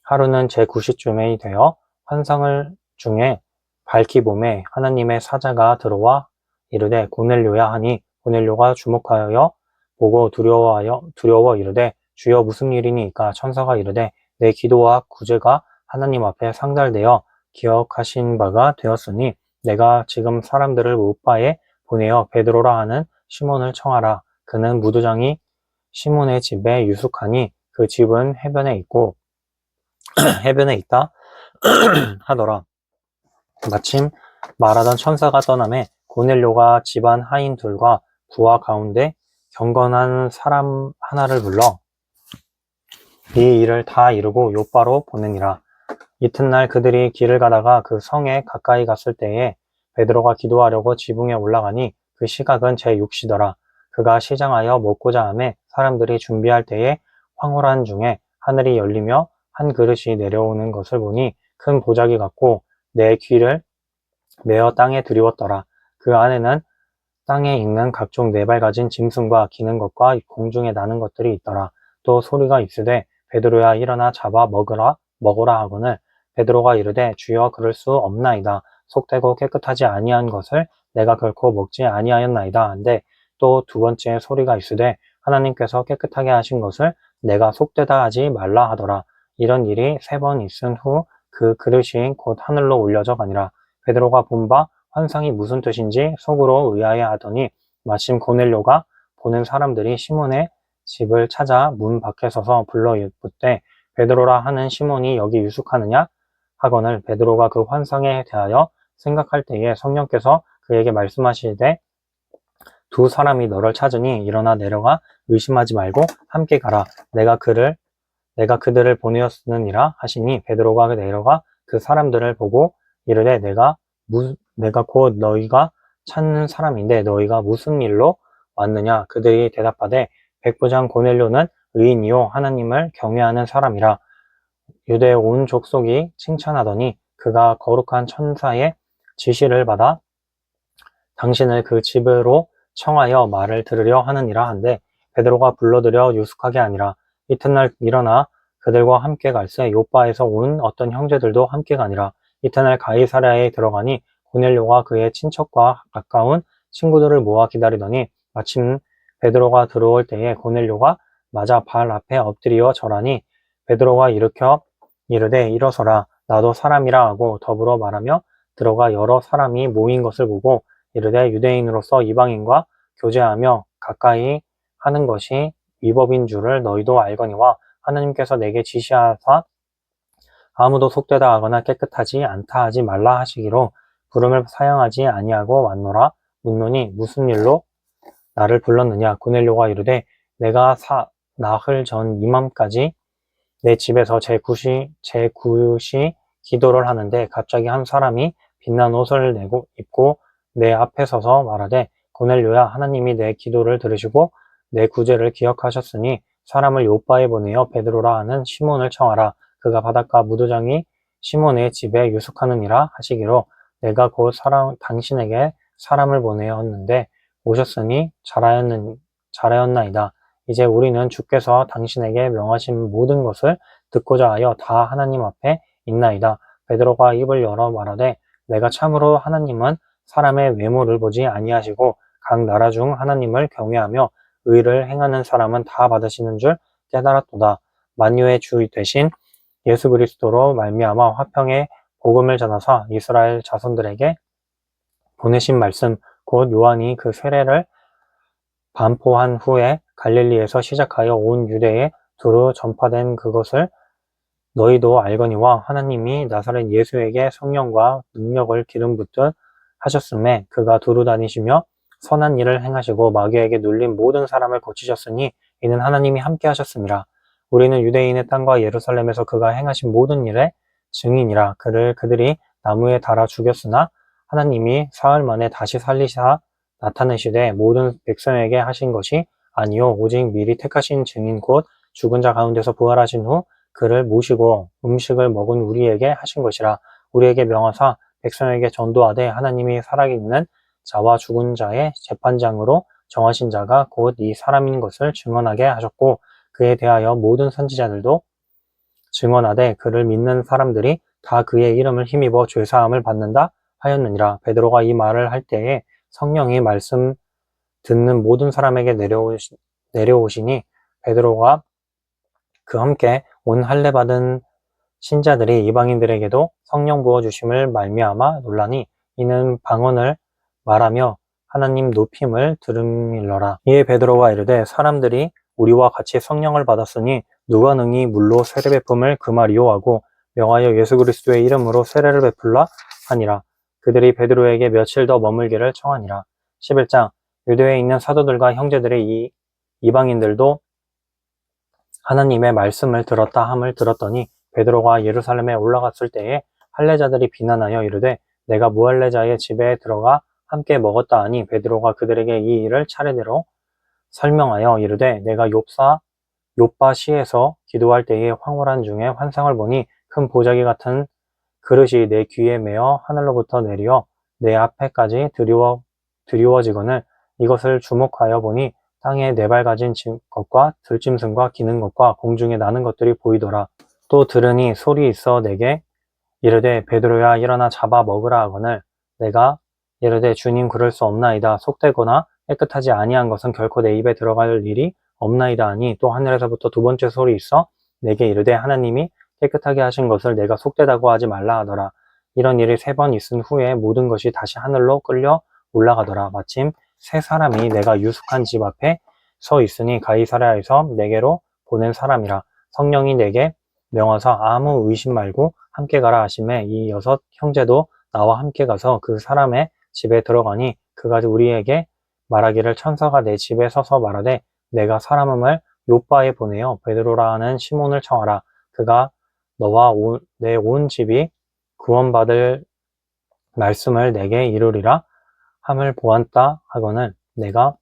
하루는 제9시쯤에 되어 환상을 중에 밝기 봄에 하나님의 사자가 들어와 이르되 고넬료야 하니 고넬료가 주목하여 보고 두려워 이르되 주여 무슨 일이니까 천사가 이르되 내 기도와 구제가 하나님 앞에 상달되어 기억하신 바가 되었으니 내가 지금 사람들을 못바에 보내어 베드로라 하는 시몬을 청하라. 그는 무두장이 시몬의 집에 유숙하니 그 집은 해변에 있다 하더라. 마침 말하던 천사가 떠나매 고넬료가 집안 하인 둘과 부하 가운데 경건한 사람 하나를 불러 이 일을 다 이루고 요바로 보내니라. 이튿날 그들이 길을 가다가 그 성에 가까이 갔을 때에 베드로가 기도하려고 지붕에 올라가니 그 시각은 제6시더라. 그가 시장하여 먹고자 하매 사람들이 준비할 때에 황홀한 중에 하늘이 열리며 한 그릇이 내려오는 것을 보니 큰 보자기 같고 내 귀를 메어 땅에 드리웠더라. 그 안에는 땅에 있는 각종 네 발 가진 짐승과 기는 것과 공중에 나는 것들이 있더라. 또 소리가 있으되 베드로야 일어나 잡아 먹으라 하거늘 베드로가 이르되 주여 그럴 수 없나이다. 속되고 깨끗하지 아니한 것을 내가 결코 먹지 아니하였나이다 한데 또 두 번째 소리가 있으되 하나님께서 깨끗하게 하신 것을 내가 속되다 하지 말라 하더라. 이런 일이 3번 있은 후 그 그릇이 곧 하늘로 올려져 가니라. 베드로가 본 바 환상이 무슨 뜻인지 속으로 의아해 하더니 마침 고넬료가 보낸 사람들이 시몬의 집을 찾아 문 밖에 서서 불러 묻되 베드로라 하는 시몬이 여기 유숙하느냐 하거늘 베드로가 그 환상에 대하여 생각할 때에 성령께서 그에게 말씀하시되 두 사람이 너를 찾으니 일어나 내려가 의심하지 말고 함께 가라. 내가 그들을 보내었느니라 하시니 베드로가 내려가 그 사람들을 보고 이르되 내가 곧 너희가 찾는 사람인데 너희가 무슨 일로 왔느냐? 그들이 대답하되 백부장 고넬료는 의인이요 하나님을 경외하는 사람이라. 유대 온 족속이 칭찬하더니 그가 거룩한 천사의 지시를 받아 당신을 그 집으로 청하여 말을 들으려 하느니라 한데 베드로가 불러들여 유숙하게 하니라. 이튿날 일어나 그들과 함께 갈새 요바에서 온 어떤 형제들도 함께 가니라. 이튿날 가이사랴에 들어가니 고넬료가 그의 친척과 가까운 친구들을 모아 기다리더니 마침 베드로가 들어올 때에 고넬료가 맞아 발 앞에 엎드려 절하니 베드로가 일으켜 이르되 일어서라 나도 사람이라 하고 더불어 말하며 들어가 여러 사람이 모인 것을 보고 이르되 유대인으로서 이방인과 교제하며 가까이 하는 것이 위법인 줄을 너희도 알거니와 하나님께서 내게 지시하사 아무도 속되다 하거나 깨끗하지 않다 하지 말라 하시기로 부름을 사양하지 아니하고 왔노라. 묻노니 무슨 일로 나를 불렀느냐? 고넬료가 이르되 내가 나흘 전 이맘까지 내 집에서 제9시 기도를 하는데 갑자기 한 사람이 빛난 옷을 입고 내 앞에 서서 말하되 고넬료야 하나님이 내 기도를 들으시고 내 구제를 기억하셨으니 사람을 요바에 보내어 베드로라 하는 시몬을 청하라. 그가 바닷가 무도장이 시몬의 집에 유숙하느니라 하시기로 내가 곧 당신에게 사람을 보내었는데 오셨으니 잘하였나이다. 이제 우리는 주께서 당신에게 명하신 모든 것을 듣고자 하여 다 하나님 앞에 있나이다. 베드로가 입을 열어 말하되 내가 참으로 하나님은 사람의 외모를 보지 아니하시고 각 나라 중 하나님을 경외하며 의를 행하는 사람은 다 받으시는 줄 깨달았도다. 만유의 주 되신 예수 그리스도로 말미암아 화평의 복음을 전하사 이스라엘 자손들에게 보내신 말씀 곧 요한이 그 세례를 반포한 후에 갈릴리에서 시작하여 온 유대에 두루 전파된 그것을 너희도 알거니와 하나님이 나사렛 예수에게 성령과 능력을 기름 붓듯 하셨음에 그가 두루 다니시며 선한 일을 행하시고 마귀에게 눌린 모든 사람을 고치셨으니 이는 하나님이 함께 하셨습니다. 우리는 유대인의 땅과 예루살렘에서 그가 행하신 모든 일의 증인이라. 그들이 나무에 달아 죽였으나 하나님이 사흘 만에 다시 살리사 나타내시되 모든 백성에게 하신 것이 아니요 오직 미리 택하신 증인 곧 죽은 자 가운데서 부활하신 후 그를 모시고 음식을 먹은 우리에게 하신 것이라. 우리에게 명하사 백성에게 전도하되 하나님이 살아있는 자와 죽은 자의 재판장으로 정하신 자가 곧 이 사람인 것을 증언하게 하셨고 그에 대하여 모든 선지자들도 증언하되 그를 믿는 사람들이 다 그의 이름을 힘입어 죄사함을 받는다 하였느니라. 베드로가 이 말을 할 때에 성령이 말씀 듣는 모든 사람에게 내려오시니 베드로가 그 함께 온 할례 받은 신자들이 이방인들에게도 성령 부어주심을 말미암아 놀라니 이는 방언을 말하며 하나님 높임을 들음일러라. 이에 베드로가 이르되 사람들이 우리와 같이 성령을 받았으니 누가 능히 물로 세례 베품을 금하리요 명하여 예수 그리스도의 이름으로 세례를 베풀라 하니라. 그들이 베드로에게 며칠 더 머물기를 청하니라. 11장 유대에 있는 사도들과 형제들의 이 이방인들도 하나님의 말씀을 들었다 함을 들었더니 베드로가 예루살렘에 올라갔을 때에 할례자들이 비난하여 이르되 내가 무할례자의 집에 들어가 함께 먹었다 하니 베드로가 그들에게 이 일을 차례대로 설명하여 이르되 내가 욥바 시에서 기도할 때에 황홀한 중에 환상을 보니 큰 보자기 같은 그릇이 내 귀에 매어 하늘로부터 내려 내 앞에까지 드리워지거늘 이것을 주목하여 보니 땅에 네 발 가진 것과 들짐승과 기는 것과 공중에 나는 것들이 보이더라. 또 들으니 소리 있어 내게 이르되 베드로야 일어나 잡아 먹으라 하거늘 내가 이르되 주님 그럴 수 없나이다. 속되거나 깨끗하지 아니한 것은 결코 내 입에 들어갈 일이 없나이다 하니 또 하늘에서부터 두 번째 소리 있어 내게 이르되 하나님이 깨끗하게 하신 것을 내가 속되다고 하지 말라 하더라. 이런 일이 3번 있은 후에 모든 것이 다시 하늘로 끌려 올라가더라. 마침 세 사람이 내가 유숙한 집 앞에 서 있으니 가이사랴에서 내게로 보낸 사람이라. 성령이 내게 명하사 아무 의심 말고 함께 가라 하시매 이 6 형제도 나와 함께 가서 그 사람의 집에 들어가니 그가 우리에게 말하기를 천사가 내 집에 서서 말하되 내가 사람을 욥바에 보내어 베드로라 하는 시몬을 청하라. 그가 너와 내 온 집이 구원받을 말씀을 내게 이루리라 함을 보았다 하거늘 내가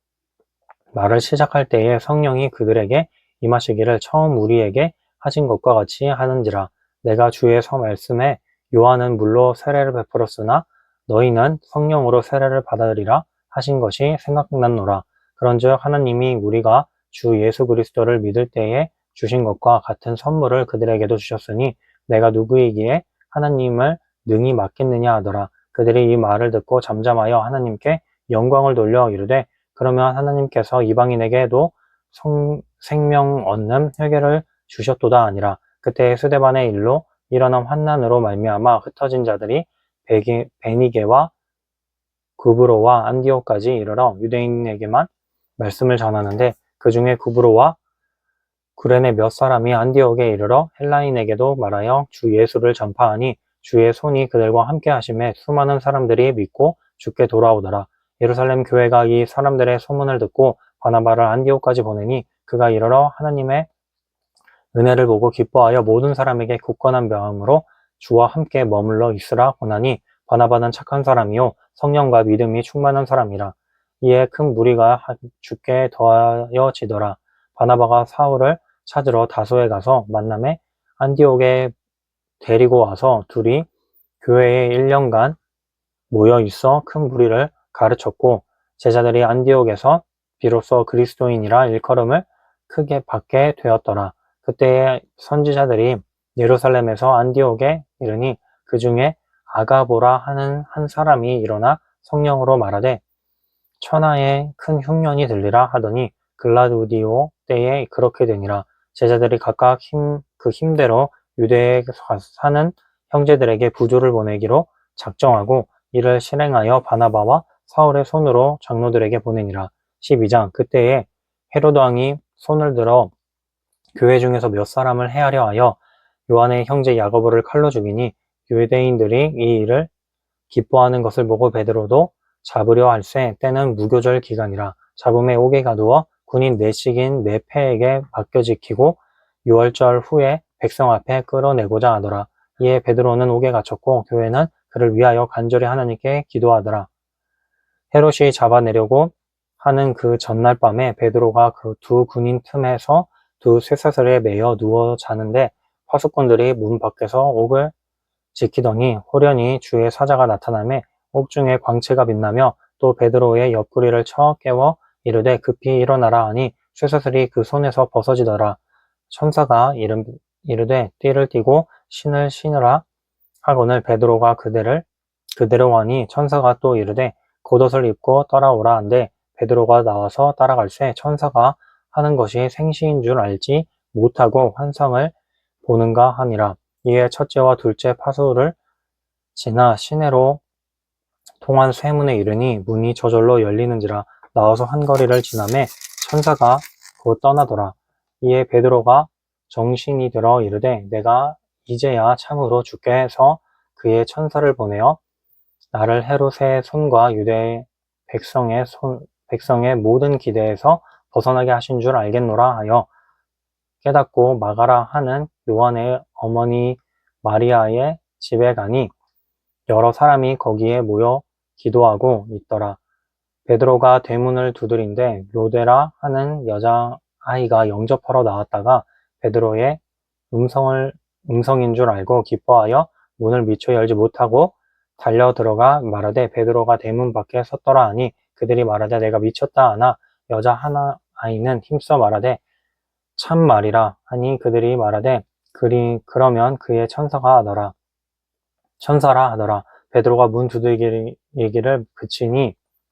말을 시작할 때에 성령이 그들에게 임하시기를 처음 우리에게 하신 것과 같이 하는지라. 내가 주의 말씀에 요한은 물로 세례를 베풀었으나 너희는 성령으로 세례를 받으리라 하신 것이 생각났노라. 그런즉 하나님이 우리가 주 예수 그리스도를 믿을 때에 주신 것과 같은 선물을 그들에게도 주셨으니 내가 누구이기에 하나님을 능히 맡겠느냐 하더라. 그들이 이 말을 듣고 잠잠하여 하나님께 영광을 돌려 이르되 그러면 하나님께서 이방인에게도 생명 얻는 회개를 주셨도다 아니라. 그때 스데반의 일로 일어난 환난으로 말미암아 흩어진 자들이 베니게와 구브로와 안디오까지 이르러 유대인에게만 말씀을 전하는데 그 중에 구브로와 구레네 몇 사람이 안디옥에 이르러 헬라인에게도 말하여 주 예수를 전파하니 주의 손이 그들과 함께 하심에 수많은 사람들이 믿고 주께 돌아오더라. 예루살렘 교회가 이 사람들의 소문을 듣고 바나바를 안디옥까지 보내니 그가 이르러 하나님의 은혜를 보고 기뻐하여 모든 사람에게 굳건한 마음으로 주와 함께 머물러 있으라 권하니 바나바는 착한 사람이요 성령과 믿음이 충만한 사람이라. 이에 큰 무리가 주께 더하여지더라. 바나바가 사울을 찾으러 다소에 가서 만남에 안디옥에 데리고 와서 둘이 교회에 1년간 모여 있어 큰 무리를 가르쳤고 제자들이 안디옥에서 비로소 그리스도인이라 일컬음을 크게 받게 되었더라. 그때 선지자들이 예루살렘에서 안디옥에 이르니 그 중에 아가보라 하는 한 사람이 일어나 성령으로 말하되 천하에 큰 흉년이 들리라 하더니 글라우디오 때에 그렇게 되니라. 제자들이 각각 그 힘대로 유대에 사는 형제들에게 부조를 보내기로 작정하고 이를 실행하여 바나바와 사울의 손으로 장로들에게 보내니라. 12장 그때에 헤로드 왕이 손을 들어 교회 중에서 몇 사람을 해하려 하여 요한의 형제 야고보를 칼로 죽이니 유대인들이 이 일을 기뻐하는 것을 보고 베드로도 잡으려 할세 때는 무교절 기간이라. 잡음에 옥에 가두어 군인 4씩인 4패에게 맡겨 지키고 6월절 후에 백성 앞에 끌어내고자 하더라. 이에 베드로는 옥에 갇혔고 교회는 그를 위하여 간절히 하나님께 기도하더라. 헤롯이 잡아내려고 하는 그 전날 밤에 베드로가 그 2 군인 틈에서 2 쇠사슬에 매여 누워 자는데 파수꾼들이 문 밖에서 옥을 지키더니 호련히 주의 사자가 나타나매 옥중에 광채가 빛나며 또 베드로의 옆구리를 쳐 깨워 이르되 급히 일어나라 하니 쇠사슬이 그 손에서 벗어지더라. 천사가 이르되 띠를 띠고 신을 신으라 하거늘 베드로가 그대로 하니 천사가 또 이르되 겉옷을 입고 따라오라 한데 베드로가 나와서 따라갈새 천사가 하는 것이 생시인 줄 알지 못하고 환상을 보는가 하니라. 이에 첫째와 둘째 파수를 지나 시내로 통한 쇠문에 이르니 문이 저절로 열리는지라. 나와서 한 거리를 지나매 천사가 곧 떠나더라. 이에 베드로가 정신이 들어 이르되 내가 이제야 참으로 주께서 그의 천사를 보내어 나를 헤롯의 손과 유대 백성의 모든 기대에서 벗어나게 하신 줄 알겠노라 하여 깨닫고 마가라 하는 요한의 어머니 마리아의 집에 가니 여러 사람이 거기에 모여 기도하고 있더라. 베드로가 대문을 두드린데 로데라 하는 여자아이가 영접하러 나왔다가 베드로의 음성인 줄 알고 기뻐하여 문을 미처 열지 못하고 달려 들어가 말하되 베드로가 대문 밖에 섰더라 하니 그들이 말하되 내가 미쳤다 하나 여자 하나 아이는 힘써 말하되 참 말이라 하니 그들이 말하되 그러면 그의 천사라 하더라. 베드로가 문 두들기를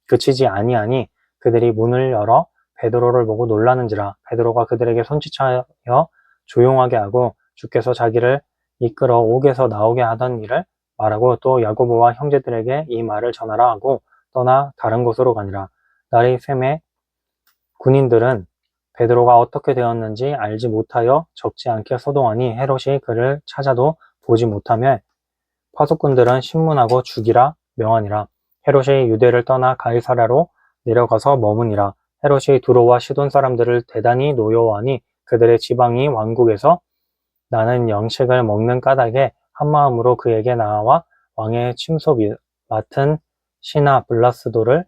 그치지 아니하니 그들이 문을 열어 베드로를 보고 놀라는지라. 베드로가 그들에게 손짓하여 조용하게 하고 주께서 자기를 이끌어 옥에서 나오게 하던 일을 말하고 또 야고보와 형제들에게 이 말을 전하라 하고 떠나 다른 곳으로 가니라. 날이 샘에 군인들은 베드로가 어떻게 되었는지 알지 못하여 적지 않게 소동하니 헤롯이 그를 찾아도 보지 못하며 파수꾼들은 신문하고 죽이라 명하니라. 헤롯이 유대를 떠나 가이사랴로 내려가서 머무니라. 헤롯이 두로와 시돈 사람들을 대단히 노여워하니 그들의 지방이 왕국에서 나는 양식을 먹는 까닭에 한마음으로 그에게 나와 왕의 침소 맡은 시나 블라스도를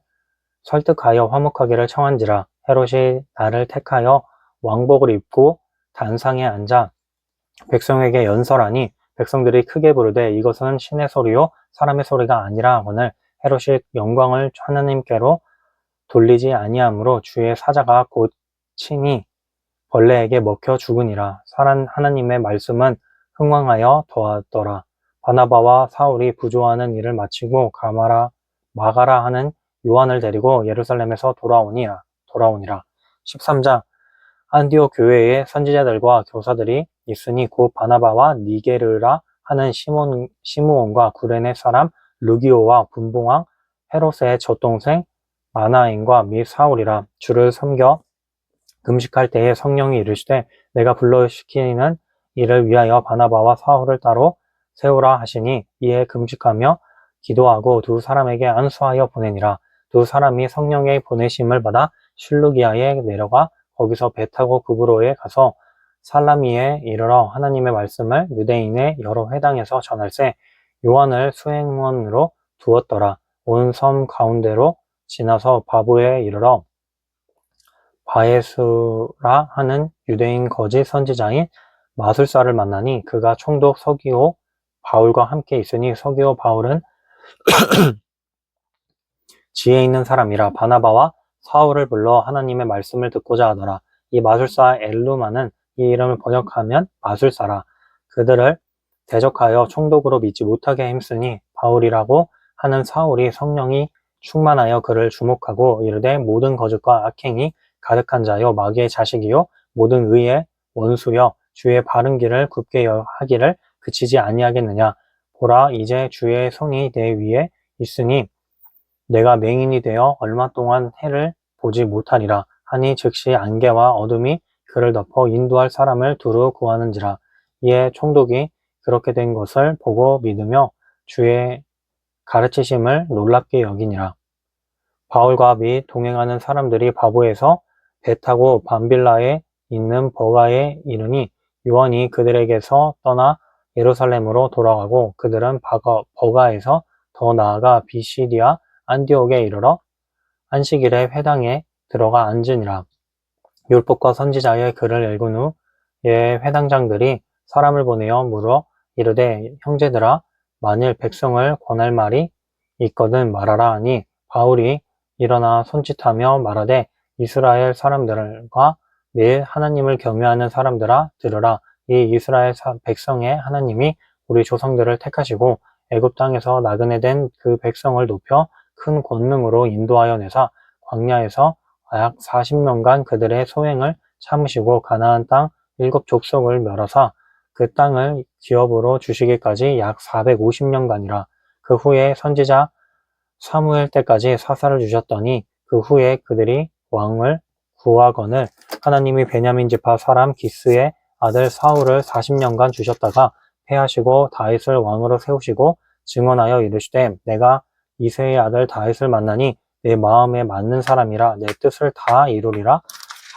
설득하여 화목하기를 청한지라. 헤롯이 나를 택하여 왕복을 입고 단상에 앉아 백성에게 연설하니 백성들이 크게 부르되 이것은 신의 소리요 사람의 소리가 아니라 하거늘 헤롯이 영광을 하나님께로 돌리지 아니하므로 주의 사자가 곧 친히 벌레에게 먹혀 죽으니라. 하나님의 말씀은 흥왕하여 더하더라. 바나바와 사울이 부조하는 일을 마치고 마가라 하는 요한을 데리고 예루살렘에서 돌아오니라. 13장 안디옥 교회에 선지자들과 교사들이 있으니 곧 바나바와 니게르라 하는 시므온과 구레네 사람 루기오와 분봉왕 헤롯의 젖동생 마나엔과 및 사울이라. 주를 섬겨 금식할 때에 성령이 이르시되 내가 불러시키는 이를 위하여 바나바와 사울을 따로 세우라 하시니 이에 금식하며 기도하고 두 사람에게 안수하여 보내니라. 두 사람이 성령의 보내심을 받아 실루기아에 내려가 거기서 배 타고 구브로에 가서 살라미에 이르러 하나님의 말씀을 유대인의 여러 회당에서 전할세 요한을 수행원으로 두었더라. 온 섬 가운데로 지나서 바보에 이르러 바에수라 하는 유대인 거짓 선지자인 마술사를 만나니 그가 총독 서기오 바울과 함께 있으니 서기오 바울은 지혜 있는 사람이라. 바나바와 사울을 불러 하나님의 말씀을 듣고자 하더라. 이 마술사 엘루마는 이 이름을 번역하면 마술사라. 그들을 대적하여 총독으로 믿지 못하게 힘쓰니 바울이라고 하는 사울이 성령이 충만하여 그를 주목하고 이르되 모든 거짓과 악행이 가득한 자요 마귀의 자식이요 모든 의의 원수여 주의 바른 길을 굽게 하기를 그치지 아니하겠느냐. 보라 이제 주의 손이 내 위에 있으니 내가 맹인이 되어 얼마 동안 해를 보지 못하리라 하니 즉시 안개와 어둠이 그를 덮어 인도할 사람을 두루 구하는지라. 이에 총독이 그렇게 된 것을 보고 믿으며 주의 가르치심을 놀랍게 여기니라. 바울과 및 동행하는 사람들이 바보에서 배 타고 밤빌라에 있는 버가에 이르니 요한이 그들에게서 떠나 예루살렘으로 돌아가고 그들은 버가에서 더 나아가 비시디아 안디옥에 이르러 안식일에 회당에 들어가 앉으니라. 율법과 선지자의 글을 읽은 후에 회당장들이 사람을 보내어 물어 이르되 형제들아 만일 백성을 권할 말이 있거든 말하라 하니 바울이 일어나 손짓하며 말하되 이스라엘 사람들과 매일 하나님을 경외하는 사람들아 들으라. 이 이스라엘 백성의 하나님이 우리 조상들을 택하시고 애굽 땅에서 나그네 된 그 백성을 높여 큰 권능으로 인도하여 내사 광야에서 약 40년간 그들의 소행을 참으시고 가나안 땅 7족속을 멸하사 그 땅을 기업으로 주시기까지 약 450년간이라. 그 후에 선지자 사무엘 때까지 사사를 주셨더니 그 후에 그들이 왕을 구하거늘 하나님이 베냐민 지파 사람 기스의 아들 사울을 40년간 주셨다가 패하시고 다윗을 왕으로 세우시고 증언하여 이르시되 내가 이새의 아들 다윗을 만나니 내 마음에 맞는 사람이라 내 뜻을 다 이루리라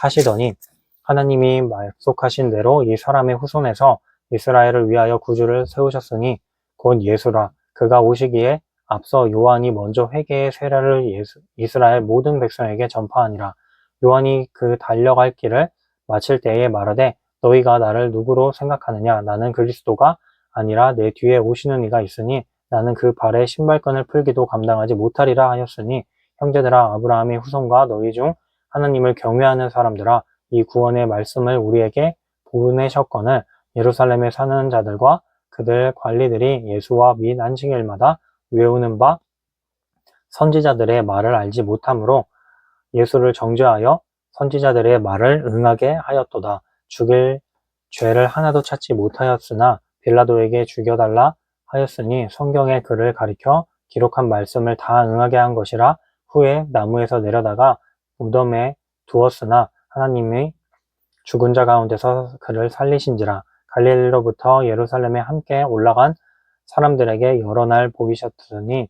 하시더니 하나님이 약속하신 대로 이 사람의 후손에서 이스라엘을 위하여 구주를 세우셨으니 곧 예수라. 그가 오시기에 앞서 요한이 먼저 회개의 세례를 이스라엘 모든 백성에게 전파하니라. 요한이 그 달려갈 길을 마칠 때에 말하되 너희가 나를 누구로 생각하느냐? 나는 그리스도가 아니라 내 뒤에 오시는 이가 있으니 나는 그 발에 신발끈을 풀기도 감당하지 못하리라 하였으니 형제들아 아브라함의 후손과 너희 중 하나님을 경외하는 사람들아 이 구원의 말씀을 우리에게 보내셨거늘 예루살렘에 사는 자들과 그들 관리들이 예수와 및 안식일마다 외우는 바 선지자들의 말을 알지 못하므로 예수를 정죄하여 선지자들의 말을 응하게 하였도다. 죽일 죄를 하나도 찾지 못하였으나 빌라도에게 죽여달라 하였으니 성경에 그를 가리켜 기록한 말씀을 다 응하게 한 것이라. 후에 나무에서 내려다가 무덤에 두었으나 하나님이 죽은 자 가운데서 그를 살리신지라. 갈릴리로부터 예루살렘에 함께 올라간 사람들에게 여러 날 보이셨으니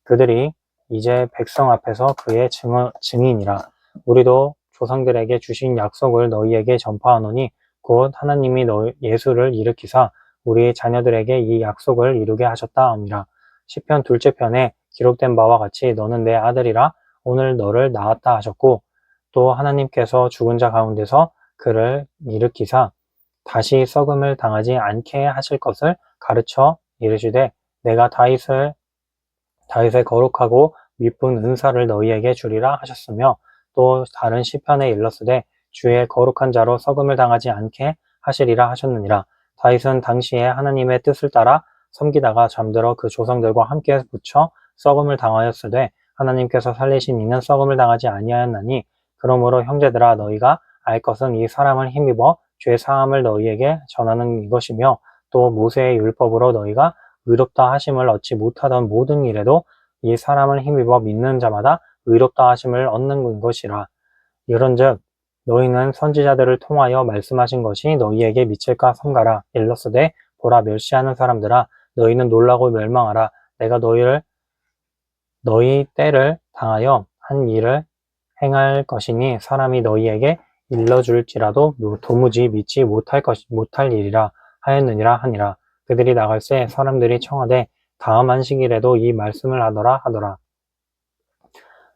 그들이 이제 백성 앞에서 그의 증인이라. 우리도 조상들에게 주신 약속을 너희에게 전파하노니 곧 하나님이 예수를 일으키사 우리 자녀들에게 이 약속을 이루게 하셨다 함이라. 시편 둘째 편에 기록된 바와 같이 너는 내 아들이라 오늘 너를 낳았다 하셨고 또 하나님께서 죽은 자 가운데서 그를 일으키사 다시 썩음을 당하지 않게 하실 것을 가르쳐 이르시되 내가 다윗의 거룩하고 미쁜 은사를 너희에게 주리라 하셨으며 또 다른 시편에 일렀으되 주의 거룩한 자로 썩음을 당하지 않게 하시리라 하셨느니라. 다윗은 당시에 하나님의 뜻을 따라 섬기다가 잠들어 그 조상들과 함께 묻혀 썩음을 당하였으되 하나님께서 살리신 이는 썩음을 당하지 아니하였나니 그러므로 형제들아 너희가 알 것은 이 사람을 힘입어 죄 사함을 너희에게 전하는 이것이며 또 모세의 율법으로 너희가 의롭다 하심을 얻지 못하던 모든 일에도 이 사람을 힘입어 믿는 자마다 의롭다 하심을 얻는 것이라. 이런즉 너희는 선지자들을 통하여 말씀하신 것이 너희에게 미칠까 삼가라. 일렀으되 보라 멸시하는 사람들아 너희는 놀라고 멸망하라. 내가 너희 때를 당하여 한 일을 행할 것이니 사람이 너희에게 일러줄지라도 도무지 믿지 못할 일이라 하였느니라 하니라. 그들이 나갈새 사람들이 청하되 다음 안식일에도 이 말씀을 하더라.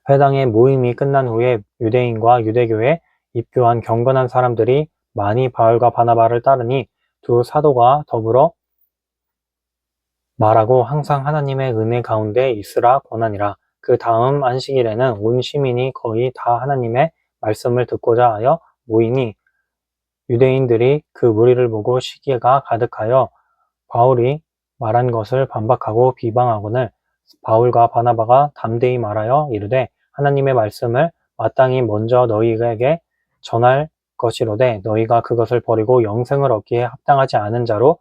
회당의 모임이 끝난 후에 유대인과 유대교에 입교한 경건한 사람들이 많이 바울과 바나바를 따르니 두 사도가 더불어 말하고 항상 하나님의 은혜 가운데 있으라 권하니라. 그 다음 안식일에는 온 시민이 거의 다 하나님의 말씀을 듣고자 하여 모이니 유대인들이 그 무리를 보고 시기가 가득하여 바울이 말한 것을 반박하고 비방하거늘 바울과 바나바가 담대히 말하여 이르되 하나님의 말씀을 마땅히 먼저 너희에게 전할 것이로되 너희가 그것을 버리고 영생을 얻기에 합당하지 않은 자로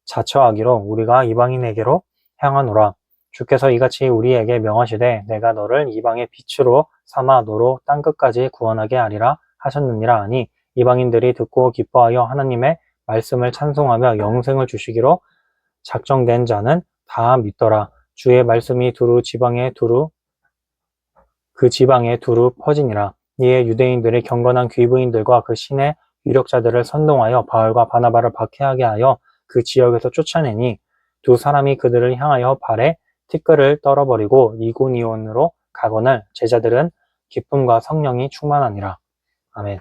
자처하기로 우리가 이방인에게로 향하노라. 주께서 이같이 우리에게 명하시되 내가 너를 이방의 빛으로 삼아 너로 땅끝까지 구원하게 하리라 하셨느니라 하니 이방인들이 듣고 기뻐하여 하나님의 말씀을 찬송하며 영생을 주시기로 작정된 자는 다 믿더라. 주의 말씀이 그 지방에 두루 퍼지니라. 이에 유대인들이 경건한 귀부인들과 그 신의 유력자들을 선동하여 바울과 바나바를 박해하게 하여 그 지역에서 쫓아내니 두 사람이 그들을 향하여 발에 티끌을 떨어버리고 이고니온으로 가거늘 제자들은 기쁨과 성령이 충만하니라. 아멘.